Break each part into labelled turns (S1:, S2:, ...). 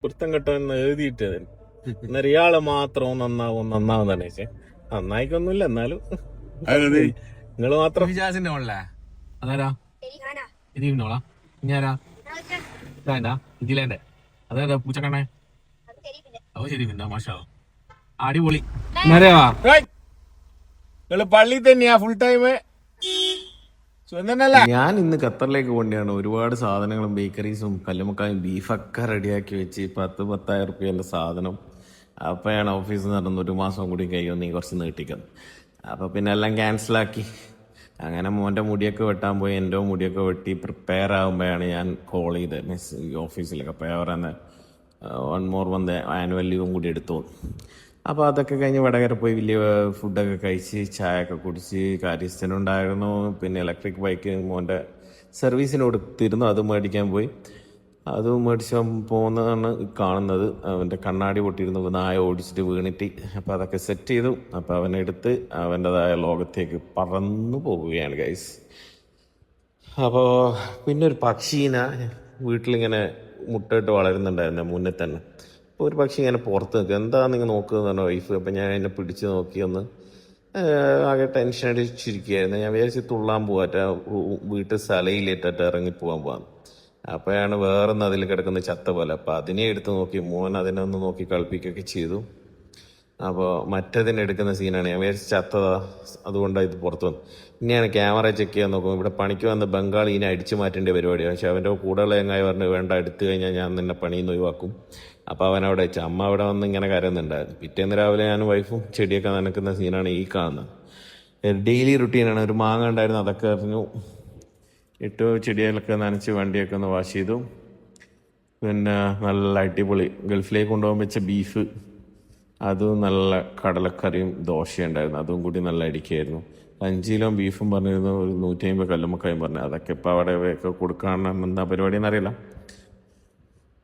S1: കുരുത്തം കെട്ടവെന്ന് എഴുതിയിട്ട് അന്നേരം ഇയാള് മാത്രം നന്നാവും തന്നെ പക്ഷെ നന്നായിക്കൊന്നുമില്ല. എന്നാലും നിങ്ങള് മാത്രം
S2: വിജാസിന്റെ മോളല്ലേ അതാരാ ഇതിനോളാ ഇഞ്ഞാരാ ഇതാ ഇതിലേന്റെ അതാ പൂച്ചക്കണ്ണേ അവ ശരി പിന്നെ മാഷാ അടിപൊളി നേരെയാ
S1: നിങ്ങള് പള്ളി തന്നെയാ ഫുൾ ടൈം. ഞാൻ ഇന്ന് ഖത്തറിലേക്ക് കൊണ്ടാണ്. ഒരുപാട് സാധനങ്ങളും ബേക്കറീസും കല്ലുമക്കായും ബീഫൊക്കെ റെഡിയാക്കി വെച്ച് 10,000 റുപ്യൻ്റെ സാധനം. അപ്പോഴാണ് ഓഫീസിൽ നടന്ന് 1 മാസം കൂടി കഴിയും നീ കുറച്ച് നീട്ടിക്കുന്നു. അപ്പോൾ പിന്നെ എല്ലാം ക്യാൻസലാക്കി. അങ്ങനെ മോൻ്റെ മുടിയൊക്കെ വെട്ടാൻ പോയി. എൻ്റെ മുടിയൊക്കെ വെട്ടി പ്രിപ്പയർ ആകുമ്പോഴാണ് ഞാൻ കോൾ ചെയ്തത് ഓഫീസിലൊക്കെ. അപ്പോൾ പറയുന്നത് 1 more month ആനുവൽ ലീവും കൂടി എടുത്തു. അപ്പോൾ അതൊക്കെ കഴിഞ്ഞ് വടകര പോയി വലിയ ഫുഡൊക്കെ കഴിച്ച് ചായയൊക്കെ കുടിച്ച് കാര്യസ്ഥനുണ്ടായിരുന്നു. പിന്നെ ഇലക്ട്രിക് ബൈക്ക് മോൻ്റെ സർവീസിന് കൊടുത്തിരുന്നു, അത് മേടിക്കാൻ പോയി. അത് മേടിച്ച് പോകുന്നതാണ് കാണുന്നത്. അവൻ്റെ കണ്ണാടി പൊട്ടിയിരുന്നു, നായ ഓടിച്ചിട്ട് വീണിട്ട്. അപ്പോൾ അതൊക്കെ സെറ്റ് ചെയ്തു. അപ്പോൾ അവനെടുത്ത് അവൻ്റെതായ ലോകത്തേക്ക് പറന്നു പോവുകയാണ് ഗൈസ്. അപ്പോൾ പിന്നെ ഒരു പക്ഷീനെ വീട്ടിലിങ്ങനെ മുട്ടയിട്ട് വളരുന്നുണ്ടായിരുന്നു മുന്നേ തന്നെ. അപ്പോൾ ഒരു പക്ഷി ഇങ്ങനെ പുറത്ത് നിൽക്കുക, എന്താണെന്ന് ഇങ്ങനെ നോക്കുന്നതാണ് വൈഫ്. അപ്പം ഞാൻ എന്നെ പിടിച്ച് നോക്കിയൊന്ന് ആകെ ടെൻഷൻ അടിച്ചിരിക്കുകയായിരുന്നു. ഞാൻ വിചാരിച്ച് തുള്ളാൻ പോകാറ്റ വീട്ടിൽ സ്ഥലയിലേറ്റിട്ട് ഇറങ്ങിപ്പോകാൻ പോകാൻ. അപ്പോഴാണ് വേറെ അതിൽ കിടക്കുന്ന ചത്ത പോലെ. അപ്പോൾ അതിനെ എടുത്ത് നോക്കി മോൻ അതിനെ ഒന്ന് നോക്കി കളിപ്പിക്കുകയൊക്കെ ചെയ്തു. അപ്പോൾ മറ്റതിനെ എടുക്കുന്ന സീനാണ്. ഞാൻ വിചാരിച്ച് ചത്തതാ, അതുകൊണ്ടാണ് ഇത് പുറത്ത് വന്നു. പിന്നെയാണ് ക്യാമറ ചെക്ക് ചെയ്യാൻ നോക്കും. ഇവിടെ പണിക്ക് വന്ന് ബംഗാളിനെ അടിച്ചു മാറ്റേണ്ട പരിപാടിയാണ്. പക്ഷെ അവൻ്റെ കൂടെയുള്ള ചങ്ങായി പറഞ്ഞു വേണ്ട, എടുത്തു കഴിഞ്ഞാൽ ഞാൻ നിന്നെ പണിയിൽ നിന്ന് ഒഴിവാക്കും. അപ്പോൾ അവനവിടെ വെച്ചു. അമ്മ അവിടെ വന്ന് ഇങ്ങനെ കരയുന്നുണ്ടായിരുന്നു. പിറ്റേന്ന് രാവിലെ ഞാനും വൈഫും ചെടിയൊക്കെ നനക്കുന്ന സീനാണ് ഈ കാണുന്നത്. ഡെയിലി റുട്ടീനാണ്. ഒരു മാങ്ങ ഉണ്ടായിരുന്നു, അതൊക്കെ എറിഞ്ഞു ഇട്ട് ചെടികളൊക്കെ നനച്ച് വണ്ടിയൊക്കെ ഒന്ന് വാഷ് ചെയ്തു. പിന്നെ നല്ല അടിപൊളി ഗൾഫിലേക്ക് കൊണ്ടുപോകാൻ വെച്ച ബീഫ്, അതും നല്ല കടലക്കറിയും ദോശയുണ്ടായിരുന്നു, അതും കൂടി നല്ല അടിക്കായിരുന്നു. 5 കിലോ ബീഫും പറഞ്ഞിരുന്നു, ഒരു 150 കല്ലുമ്മക്കായും പറഞ്ഞു. അതൊക്കെ ഇപ്പോൾ അവിടെ ഒക്കെ കൊടുക്കാണെന്ന് എന്താ പരിപാടി എന്നറിയില്ല.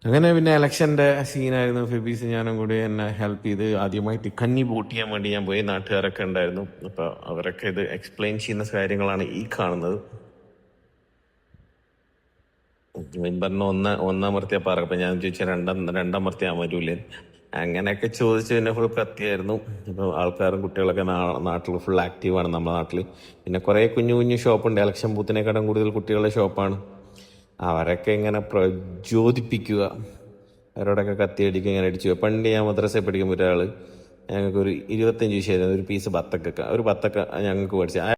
S1: അങ്ങനെ പിന്നെ ഇലക്ഷൻ്റെ സീനായിരുന്നു. ഫെബീസ് ഞാനും കൂടി എന്നെ ഹെൽപ്പ് ചെയ്ത് ആദ്യമായിട്ട് കന്നി വോട്ട് ചെയ്യാൻ വേണ്ടി ഞാൻ പോയി. നാട്ടുകാരൊക്കെ ഉണ്ടായിരുന്നു. അപ്പോൾ അവരൊക്കെ ഇത് എക്സ്പ്ലെയിൻ ചെയ്യുന്ന കാര്യങ്ങളാണ് ഈ കാണുന്നത്. പറഞ്ഞ ഒന്നാമർത്തിയാ പറ. അപ്പം ഞാൻ ചോദിച്ചാൽ രണ്ടാമർത്തിയാൻ പറ്റൂലേ, അങ്ങനെയൊക്കെ ചോദിച്ചു. പിന്നെ ഫുൾ കത്തിയായിരുന്നു. ഇപ്പോൾ ആൾക്കാരും കുട്ടികളൊക്കെ നാട്ടിൽ ഫുൾ ആക്റ്റീവാണ് നമ്മുടെ നാട്ടിൽ. പിന്നെ കുറേ കുഞ്ഞു ഷോപ്പുണ്ട്. ഇലക്ഷൻ ബൂത്തിനെക്കാളും കൂടുതൽ കുട്ടികളുടെ ഷോപ്പാണ്. അവരൊക്കെ ഇങ്ങനെ പ്രചോദിപ്പിക്കുക, അവരോടൊക്കെ കത്തിയടിക്കുക, ഇങ്ങനെ അടിച്ചു. പണ്ട് ഞാൻ മദ്രസയിൽ പഠിക്കുമ്പോൾ ഒരാൾ ഞങ്ങൾക്ക് ഒരു 25 വിഷയമായിരുന്നു, ഒരു പീസ് ബത്തക്ക ഞങ്ങൾക്ക് മേടിച്ചു.